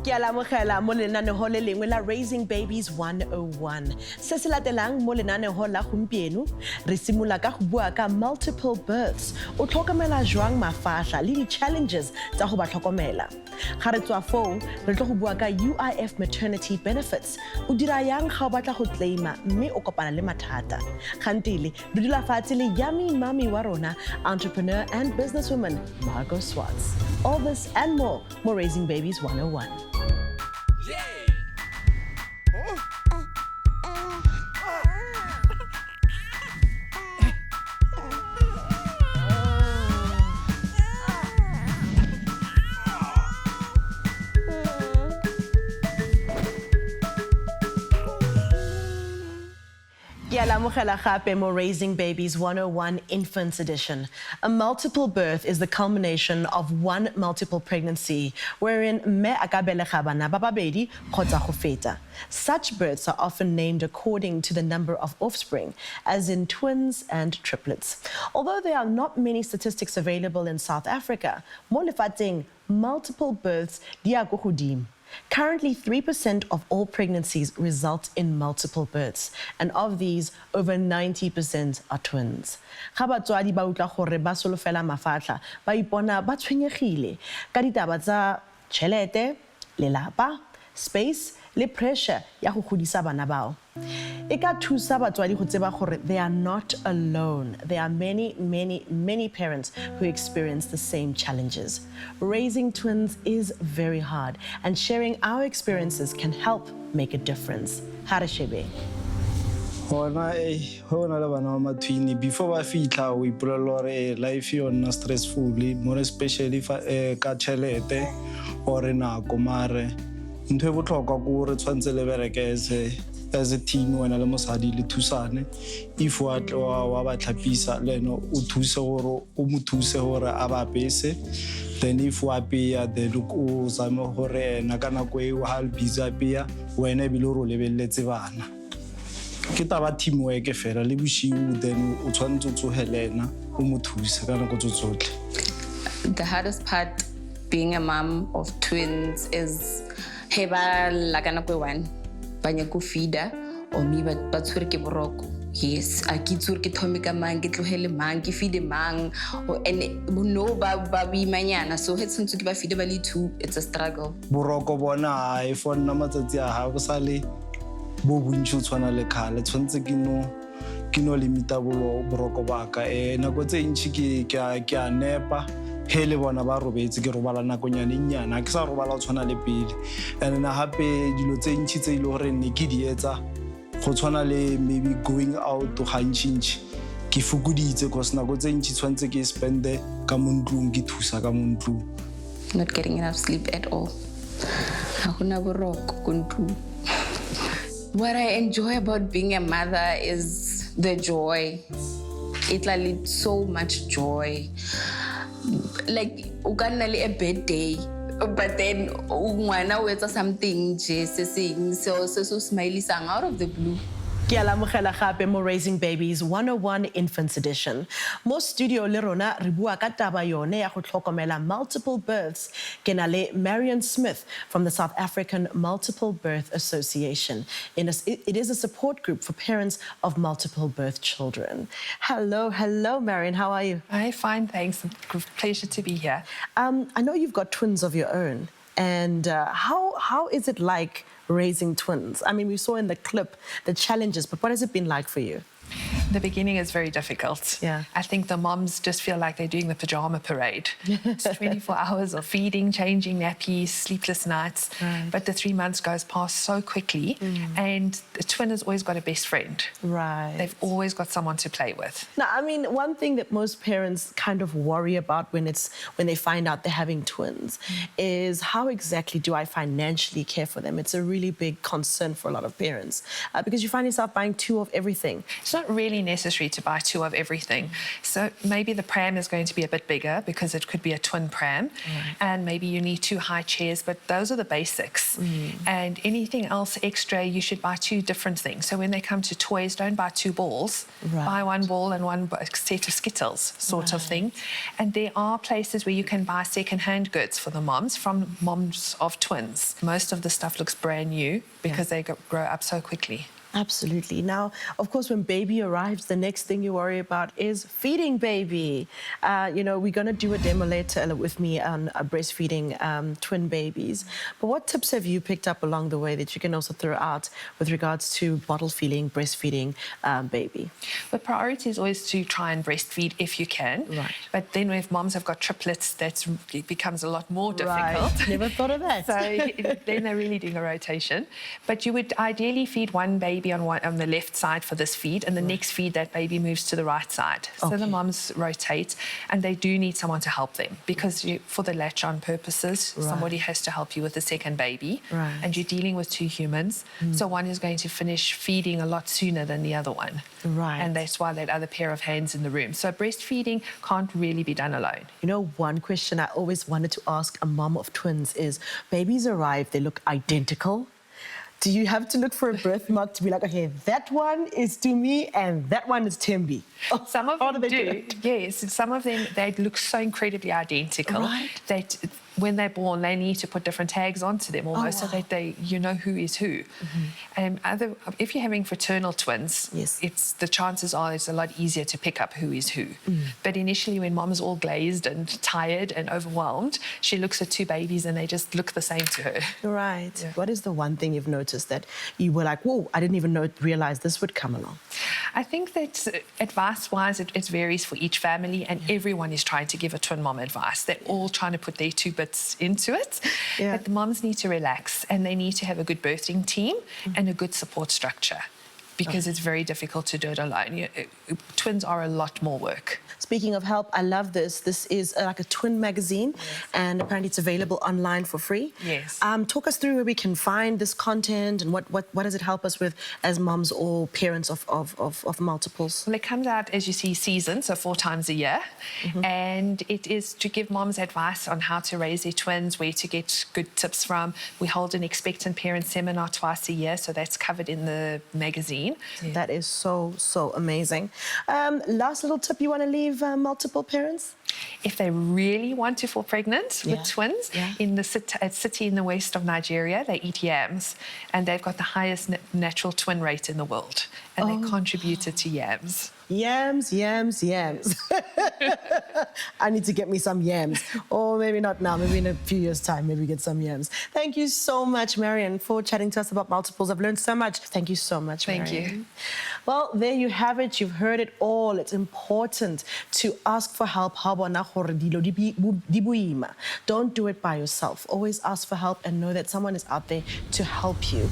Ke a lamogela mo lenaneho le lengwe la Raising Babies 101. Se se latelang mo lenaneho la gompieno, re simola ka go bua ka multiple births. O tlhokomela jwang mafahla le di-challenges tsa go ba tlhokomela. Ga re tswa foo, re tlo go bua ka UIF Maternity Benefits. O dira yang ga o batla go claima mme o kopana le mathata. Gantile, re dula fatshe le yummy mommy wa rona, entrepreneur and businesswoman Margeaux Swarts. All this and more Raising Babies 101. Raising Babies 101 Infants Edition. A multiple birth is the culmination of one multiple pregnancy, wherein me akabelega bana ba babedi kgotsa go feta. Such births are often named according to the number of offspring, as in twins and triplets. Although there are not many statistics available in South Africa, mo lefateng multiple births di ya go godimo. Currently, 3% of all pregnancies result in multiple births, and of these, over 90% are twins. Ga batswadi ba utla gore ba solofela mafatla, ba ipona ba tshwenyegile ka ditaba tsa tšhelete, lelapa, space, le pressure ya go godisa bana bao. E ka thusa batswadi go tseba gore they are not alone. There are many parents who experience the same challenges. Raising twins is very hard, and sharing our experiences can help make a difference. Harashebe. Hona le bana ba matwini before ba fitla o ipolela gore life yona stressful, more especially ka tšhelete or nako mare ntho e botlhokwa go re tshwantse le bereke as a team wena le mosadi le thusane. If wa ba tlhapisa le no o thuse gore o mo thuse gore a ba pese, then if wa peya then o zame gore na kana go e wa busy peya wena e bile ro lebelletse bana. Ke taba teamwork fela le bushiu, then o tshwantse o tsohelena o mo thuse kana go tsotle. The hardest part being a mom of twins is heba la kana go one banya go feeder or me ba tshwere ke boroko. Yes, a ke tsure ke thome ka mang ke tlohele mang ke feed mang and no ba imanyana, so it's since ke ba feed ba le two, it's a struggle. Boroko bona I for nna matsatsi a ha go sale bo bontsi o tshwana le khale tshwantse ke no limita boroko ba ka nako tse ntši ke a nepa hele bona ba robetse ke robala nakonyane nyana ke sa robala o tshwana le pele, and na hape dilo tse ntši tse ile gore ne ke di etsa go tshwana le maybe going out to hanchinchi ke fukuditse cause nako tse ntši tshwantse ke spende ka montlung ke thusa ka montlung. Not getting enough sleep at all. Ha gona boroko ko ntlung. What I enjoy about being a mother is the joy. It leads so much joy. Like, you can have a bad day, but then you do something so smiley sang out of the blue. Ke a lamogela gape mo Raising Babies 101 Infants Edition. Mo studio le rona re bua ka taba yone ya go tlhokomela multiple births. Ke na le Marion Smith from the South African Multiple Birth Association. It is a support group for parents of multiple birth children. Hello, Marion. How are you? Hi, fine, thanks. Pleasure to be here. I know you've got twins of your own. And how is it like raising twins? I mean, we saw in the clip the challenges, but what has it been like for you? The beginning is very difficult. Yeah. I think the moms just feel like they're doing the pajama parade. It's 24 hours of feeding, changing nappies, sleepless nights. Right. But the 3 months goes past so quickly, and the twin has always got a best friend. Right. They've always got someone to play with. Now, I mean, one thing that most parents kind of worry about when they find out they're having twins is how exactly do I financially care for them? It's a really big concern for a lot of parents because you find yourself buying two of everything. It's not really very necessary to buy 2 of everything. So maybe the pram is going to be a bit bigger because it could be a twin pram, and maybe you need 2 high chairs, but those are the basics. And anything else extra, you should buy 2 different things. So when they come to toys, don't buy 2 balls. Buy 1 ball and 1 set of Skittles, sort of thing. And there are places where you can buy second-hand goods for the moms from moms of twins. Most of the stuff looks brand new because they grow up so quickly. Absolutely. Now, of course, when baby arrives, the next thing you worry about is feeding baby. You know, we're going to do a demo later with me on breastfeeding twin babies. But what tips have you picked up along the way that you can also throw out with regards to bottle feeding, breastfeeding baby? The priority is always to try and breastfeed if you can. Right. But then if moms have got triplets, it becomes a lot more difficult. Right. Never thought of that. So then they're really doing a rotation. But you would ideally feed one baby on the left side for this feed, and the next feed that baby moves to the right side. So the moms rotate, and they do need someone to help them because for the latch-on purposes, somebody has to help you with the second baby, and you're dealing with 2 humans. So one is going to finish feeding a lot sooner than the other one. And that's why that other pair of hands in the room. So breastfeeding can't really be done alone. You know, one question I always wanted to ask a mom of twins is, babies arrive, they look identical. Do you have to look for a birthmark to be like, okay, that one is to me and that one is Timby? Some of them do. Yes, some of them, they look so incredibly identical that when they're born, they need to put different tags onto them almost so that you know who is who. If you're having fraternal twins, the chances are it's a lot easier to pick up who is who. But initially, when mom's all glazed and tired and overwhelmed, she looks at 2 babies and they just look the same to her. Right. Yeah. What is the one thing you've noticed that you were like, whoa, I didn't even realize this would come along? I think that advice-wise, it varies for each family, and everyone is trying to give a twin mom advice. They're all trying to put their 2 bits into it. But the moms need to relax, and they need to have a good birthing team and a good support structure, because it's very difficult to do it alone. Twins are a lot more work. Speaking of help, I love this. This is like a twin magazine, and apparently it's available online for free. Yes. Talk us through where we can find this content and what does it help us with as mums or parents of multiples? Well, it comes out, as you see, season, so 4 times a year. And it is to give moms advice on how to raise their twins, where to get good tips from. We hold an expectant parent seminar twice a year, so that's covered in the magazine. That is so, so amazing. Last little tip you want to leave multiple parents? If they really want to fall pregnant with twins, in the city in the west of Nigeria, they eat yams, and they've got the highest natural twin rate in the world, and they contributed to yams. Yams, yams, yams. I need to get me some yams. Or maybe not now, maybe in a few years' time, maybe get some yams. Thank you so much, Marion, for chatting to us about multiples. I've learned so much. Thank you so much, Marion. Thank you. Well, there you have it. You've heard it all. It's important to ask for help. Don't do it by yourself. Always ask for help and know that someone is out there to help you.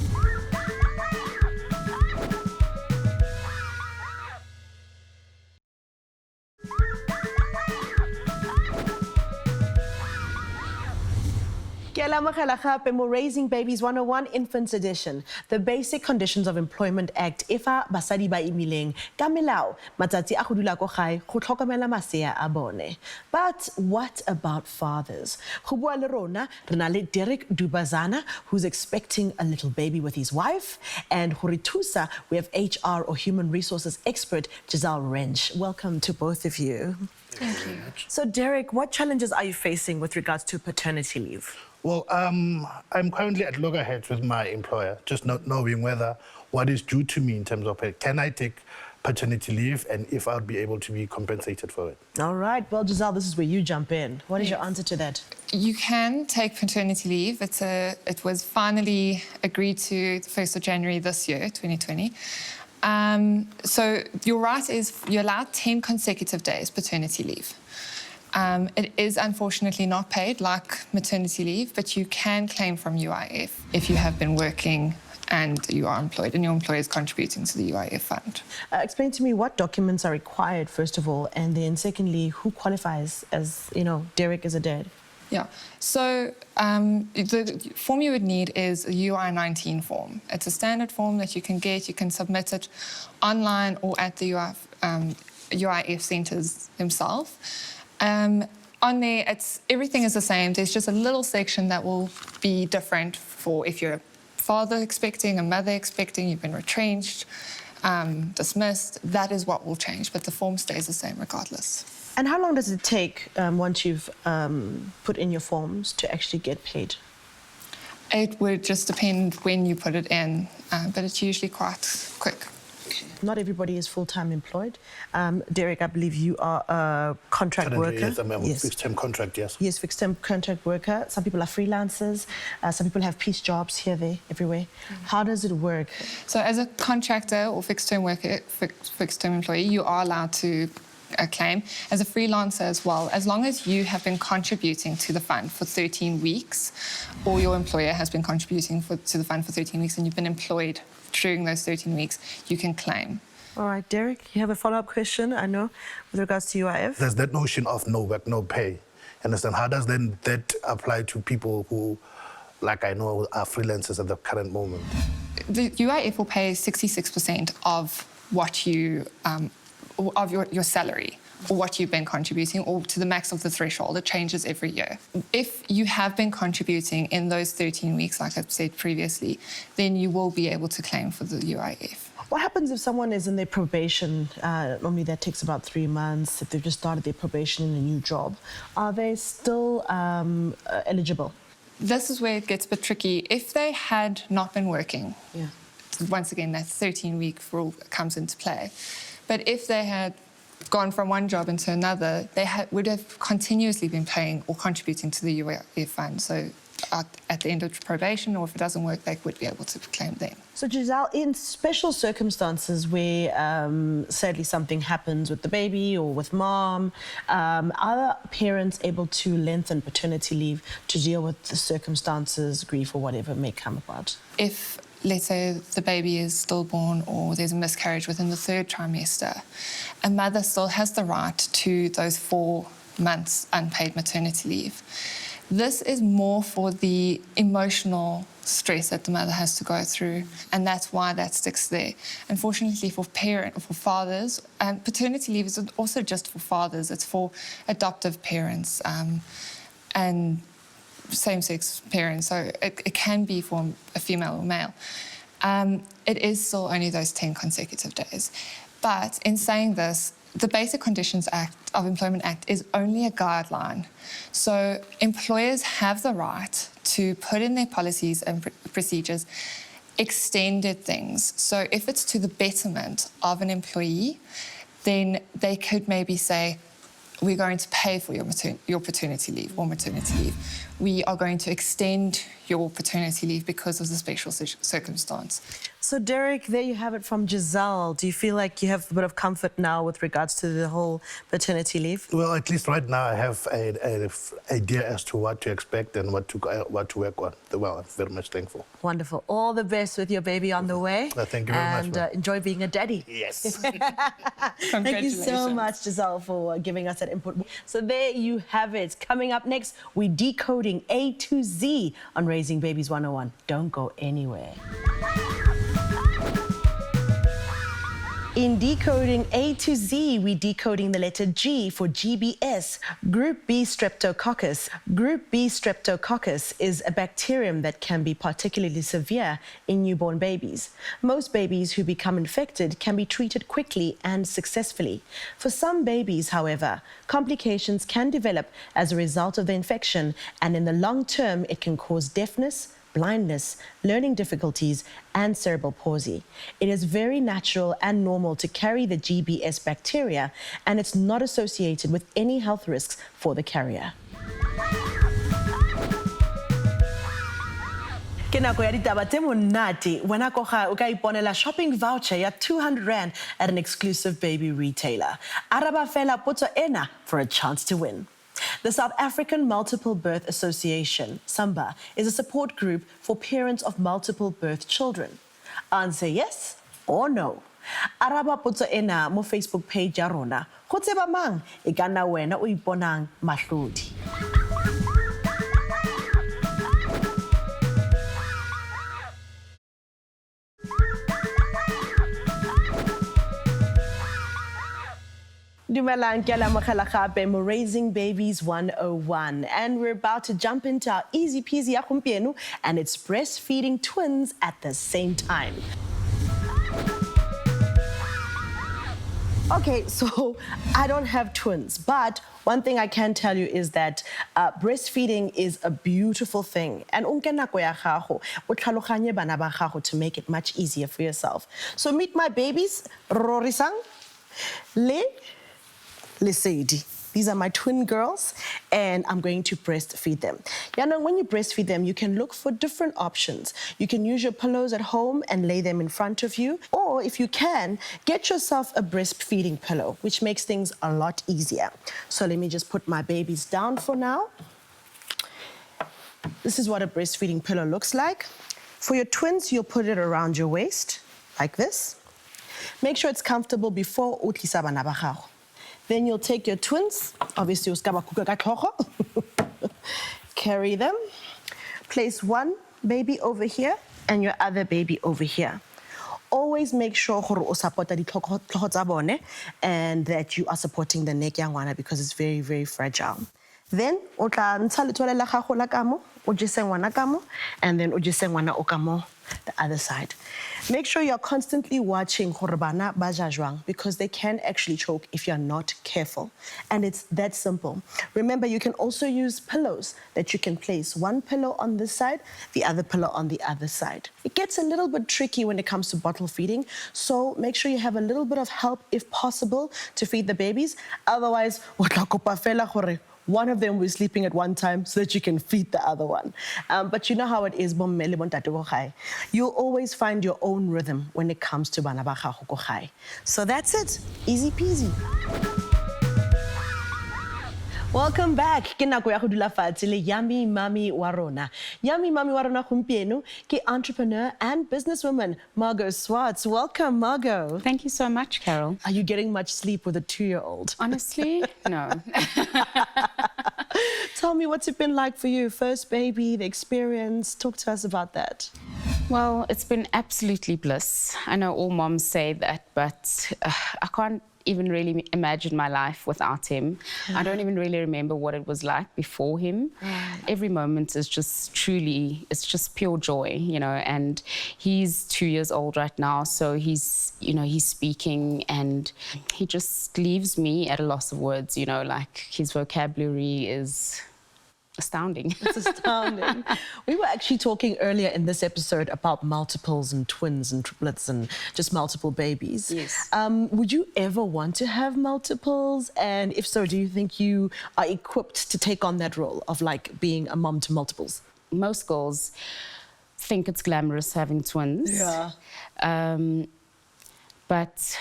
Raising Babies 101 Infants Edition. The Basic Conditions of Employment Act. Ifa basadi ba imileng ka melao matsatsi a go dula ko gae go tlhokomela masea a bone. But what about fathers? Go bua le rona re na le Derick Dubazan, who's expecting a little baby with his wife, and go re thusa we have HR or human resources expert Giselle Rentsch. Welcome to both of you. Thank you. So Derick, what challenges are you facing with regards to paternity leave? Well, I'm currently at loggerheads with my employer, just not knowing what is due to me in terms of can I take paternity leave and if I'll be able to be compensated for it. All right. Well, Giselle, this is where you jump in. What is your answer to that? You can take paternity leave. It was finally agreed to the 1st of January this year, 2020. So your right is you're allowed 10 consecutive days paternity leave. It is unfortunately not paid like maternity leave, but you can claim from UIF if you have been working and you are employed and your employer is contributing to the UIF fund. Explain to me what documents are required, first of all, and then secondly, who qualifies as, Derick as a dad? Yeah. So the form you would need is a UI-19 form. It's a standard form that you can get. You can submit it online or at the UIF centres themselves. On there, everything is the same. There's just a little section that will be different for if you're a father expecting, a mother expecting, you've been retrenched, dismissed. That is what will change, but the form stays the same regardless. And how long does it take once you've put in your forms to actually get paid? It would just depend when you put it in, but it's usually quite quick. Not everybody is full-time employed. Derick, I believe you are a contract Currently, worker. yes, I'm a fixed-term contract, yes. Yes, fixed-term contract worker. Some people are freelancers. Some people have piece jobs here, there, everywhere. How does it work? So as a contractor or fixed-term worker, fixed-term employee, you are allowed to claim. As a freelancer as well, as long as you have been contributing to the fund for 13 weeks, or your employer has been contributing to the fund for 13 weeks and you've been employed during those 13 weeks, you can claim. All right, Derick, you have a follow-up question, I know, with regards to UIF? There's that notion of no work, no pay. Understand? How does then that apply to people who, like I know, are freelancers at the current moment? The UIF will pay 66% of what you, of your salary, or what you've been contributing, or to the max of the threshold. It changes every year. If you have been contributing in those 13 weeks, like I've said previously, then you will be able to claim for the UIF. What happens if someone is in their probation? Normally that takes about 3 months. If they've just started their probation in a new job, are they still eligible? This is where it gets a bit tricky. If they had not been working, once again, that 13-week rule comes into play. But if they had gone from one job into another, they would have continuously been paying or contributing to the UIF fund. So at the end of probation, or if it doesn't work, they would be able to claim then. So Giselle, in special circumstances where sadly something happens with the baby or with mom, are parents able to lengthen paternity leave to deal with the circumstances, grief or whatever may come about? If, let's say, the baby is stillborn or there's a miscarriage within the 3rd trimester, a mother still has the right to those 4 months unpaid maternity leave. This is more for the emotional stress that the mother has to go through, and that's why that sticks there. Unfortunately, for fathers, and paternity leave is also just for fathers. It's for adoptive parents and same-sex parents, so it can be for a female or male. It is still only those 10 consecutive days. But in saying this, the Basic Conditions of Employment Act is only a guideline. So employers have the right to put in their policies and procedures extended things. So if it's to the betterment of an employee, then they could maybe say, we're going to pay for your paternity leave or maternity leave. We are going to extend your paternity leave because of the special circumstance. So Derick, there you have it from Giselle. Do you feel like you have a bit of comfort now with regards to the whole paternity leave? Well, at least right now I have an idea as to what to expect and what to work on. Well, I'm very much thankful. Wonderful. All the best with your baby on the way. Thank you very much. And enjoy being a daddy. Yes. Thank you so much, Giselle, for giving us that input. So there you have it. Coming up next, we're decoding A to Z on Raising Babies 101. Don't go anywhere. In decoding A to Z, we're decoding the letter G for GBS, Group B streptococcus. Group B streptococcus is a bacterium that can be particularly severe in newborn babies. Most babies who become infected can be treated quickly and successfully. For some babies, however, complications can develop as a result of the infection, and in the long term, it can cause deafness, blindness, learning difficulties, and cerebral palsy. It is very natural and normal to carry the GBS bacteria, and it's not associated with any health risks for the carrier. Ke nako ya ditaba tse monate wena go ga o ka iponela shopping voucher ya 200 Rand at an exclusive baby retailer. Araba fela potso ena for a chance to win. The South African Multiple Birth Association, SABA, is a support group for parents of multiple birth children. Answer yes or no. Araba potso ena mo Facebook page ya rona. Go tseba mang e ka nna wena o iponang mahlodi. Dumelang, ke a le amogela gape mo Raising Babies 101, and we're about to jump into our easy peasy ya gompieno, and it's breastfeeding twins at the same time. Okay, so I don't have twins, but one thing I can tell you is that breastfeeding is a beautiful thing. And unke nako ya gago, o tlhaloganye bana ba gago to make it much easier for yourself. So meet my babies, Rorisang, Lesedi. These are my twin girls, and I'm going to breastfeed them. Yeah, now when you breastfeed them, you can look for different options. You can use your pillows at home and lay them in front of you, or if you can, get yourself a breastfeeding pillow, which makes things a lot easier. So let me just put my babies down for now. This is what a breastfeeding pillow looks like. For your twins, you'll put it around your waist, like this. Make sure it's comfortable before o tlisa bana ba gago. Then you'll take your twins, obviously, carry them, place one baby over here and your other baby over here. Always make sure and that you are supporting the neck yangwana because it's very, very fragile. Then, and then the other side. Make sure you're constantly watching because they can actually choke if you're not careful. And it's that simple. Remember, you can also use pillows that you can place one pillow on this side, the other pillow on the other side. It gets a little bit tricky when it comes to bottle feeding, so make sure you have a little bit of help if possible to feed the babies. Otherwise, one of them will be sleeping at one time so that you can feed the other one. But you know how it is, you'll always find your own rhythm when it comes to bana ba gago ko gae. So that's it, easy peasy. Welcome back. Ke nako ya go dula fatshe le yummy mommy wa rona. Yummy mommy wa rona gompieno ke entrepreneur and businesswoman Margeaux Swarts. Welcome, Margo. Thank you so much, Carol. Are you getting much sleep with a 2-year-old? Honestly, no. Tell me, what's it been like for you? First baby, the experience. Talk to us about that. Well, it's been absolutely bliss. I know all moms say that, but I can't even really imagine my life without him. I don't even really remember what it was like before him. Every moment is just truly, it's just pure joy, you know, and he's 2 years old right now, so he's, you know, he's speaking and he just leaves me at a loss of words, you know, like his vocabulary is astounding. It's astounding. We were actually talking earlier in this episode about multiples and twins and triplets and just multiple babies. Yes. Would you ever want to have multiples? And if so, do you think you are equipped to take on that role of like being a mom to multiples? Most girls think it's glamorous having twins. Yeah. But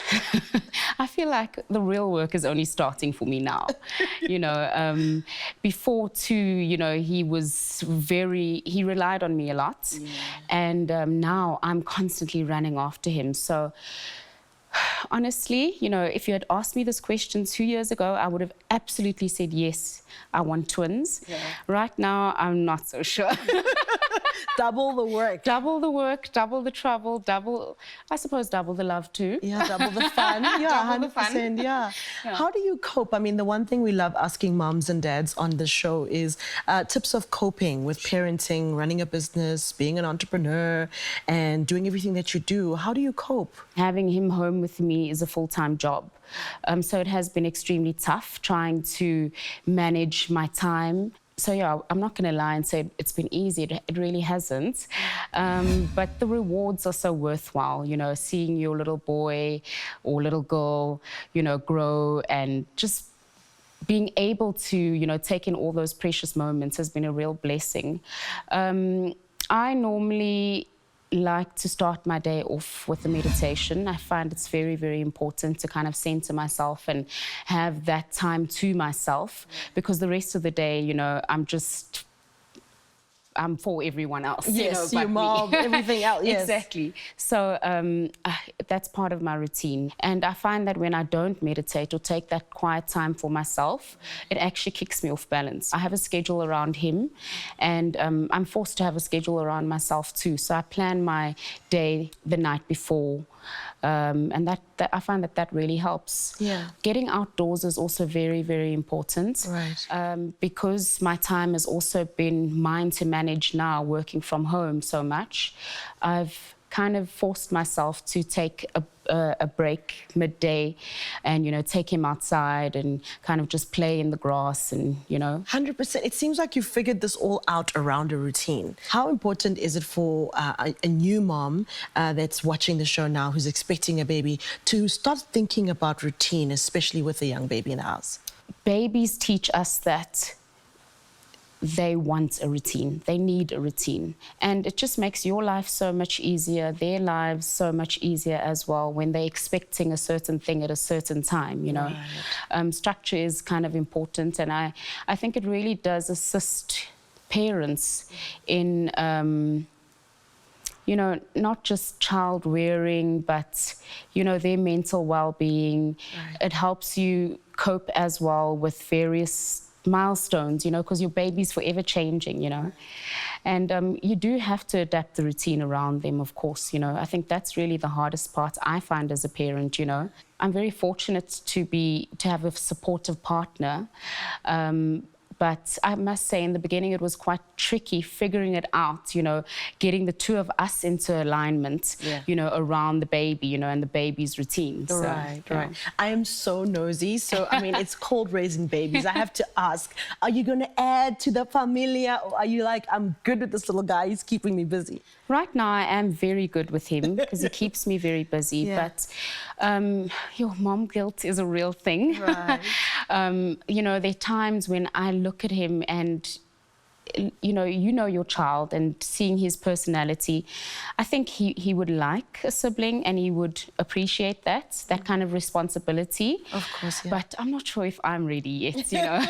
I feel like the real work is only starting for me now. You know, before too, you know, he relied on me a lot. Yeah. And now I'm constantly running after him. So honestly, you know, if you had asked me this question 2 years ago, I would have absolutely said, yes, I want twins. Yeah. Right now, I'm not so sure. Double the work. Double the work, double the trouble, I suppose double the love too. Yeah, double the fun. Yeah, 100%, yeah. How do you cope? I mean, the one thing we love asking moms and dads on the show is tips of coping with parenting, running a business, being an entrepreneur, and doing everything that you do. How do you cope? Having him home with me is a full-time job. So it has been extremely tough trying to manage my time. So yeah, I'm not going to lie and say it's been easy. It really hasn't. But the rewards are so worthwhile, you know, seeing your little boy or little girl, you know, grow and just being able to, you know, take in all those precious moments has been a real blessing. I normally like to start my day off with a meditation. I find it's very, very important to kind of center myself and have that time to myself, because the rest of the day, you know, I'm for everyone else. Yes, you know, your mom, everything else. Yes. Exactly. So that's part of my routine. And I find that when I don't meditate or take that quiet time for myself, it actually kicks me off balance. I have a schedule around him, and I'm forced to have a schedule around myself too. So I plan my day the night before. And that I find that really helps. Yeah. Getting outdoors is also very, very important. Right. Because my time has also been mine to manage now, working from home so much, I've kind of forced myself to take a break midday and, you know, take him outside and kind of just play in the grass and, you know. 100%. It seems like you figured this all out around a routine. How important is it for a new mom that's watching the show now who's expecting a baby to start thinking about routine, especially with a young baby in the house? Babies teach us that they want a routine, they need a routine. And it just makes your life so much easier, their lives so much easier as well when they're expecting a certain thing at a certain time, you know. Right. Structure is kind of important, and I think it really does assist parents in, you know, not just child rearing, but, you know, their mental well-being. Right. It helps you cope as well with various milestones, you know, because your baby's forever changing, you know. And you do have to adapt the routine around them, of course, you know. I think that's really the hardest part I find as a parent, you know. I'm very fortunate to have a supportive partner. But I must say, in the beginning, it was quite tricky figuring it out, you know, getting the two of us into alignment, you know, around the baby, you know, and the baby's routine. So, right. I am so nosy. So, I mean, it's called raising babies. I have to ask, are you going to add to the familia, or are you like, I'm good with this little guy, he's keeping me busy? Right now, I am very good with him because he keeps me very busy. Yeah. But your mom guilt is a real thing. Right. You know, there are times when I look at him and, you know your child, and seeing his personality, I think he would like a sibling and he would appreciate that kind of responsibility. Of course, yeah. But I'm not sure if I'm ready yet, you know.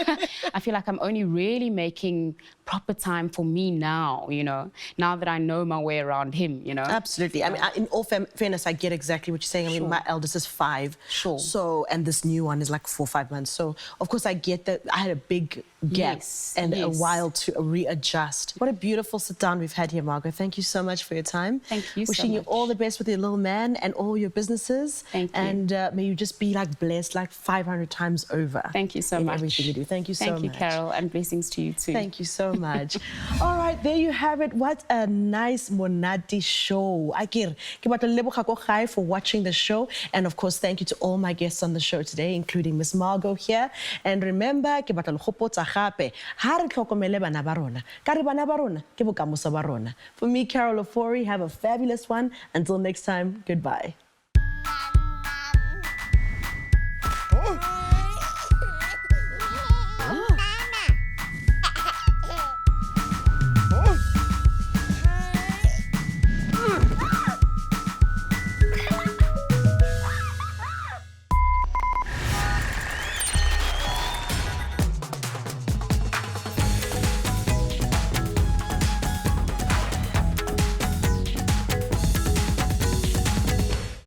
I feel like I'm only really making proper time for me now, you know, now that I know my way around him, you know. Absolutely. I mean, in all fairness, I get exactly what you're saying. I mean, my eldest is 5. Sure. So, and this new one is like 4 or 5 months. So, of course, I get that I had a big gap and a while to readjust. What a beautiful sit down we've had here, Margo. Thank you so much for your time. Thank you so Wishing you much. all the best with your little man and all your businesses. Thank you. And may you just be like blessed like 500 times over. Thank you so in much. everything you do. Thank you so much. Thank you, Carol, and blessings to you too. Thank you so much. All right, there you have it. What a nice monate show. Akir, ke batla leboga ko gae for watching the show, and of course, thank you to all my guests on the show today, including Miss Margo here. And remember, ke batla le gopotsa gape, ha re tlhokomele bana ba rona, ka re bana ba rona ke bokamoso ba rona. For me, Carol Ofori, have a fabulous one. Until next time, goodbye.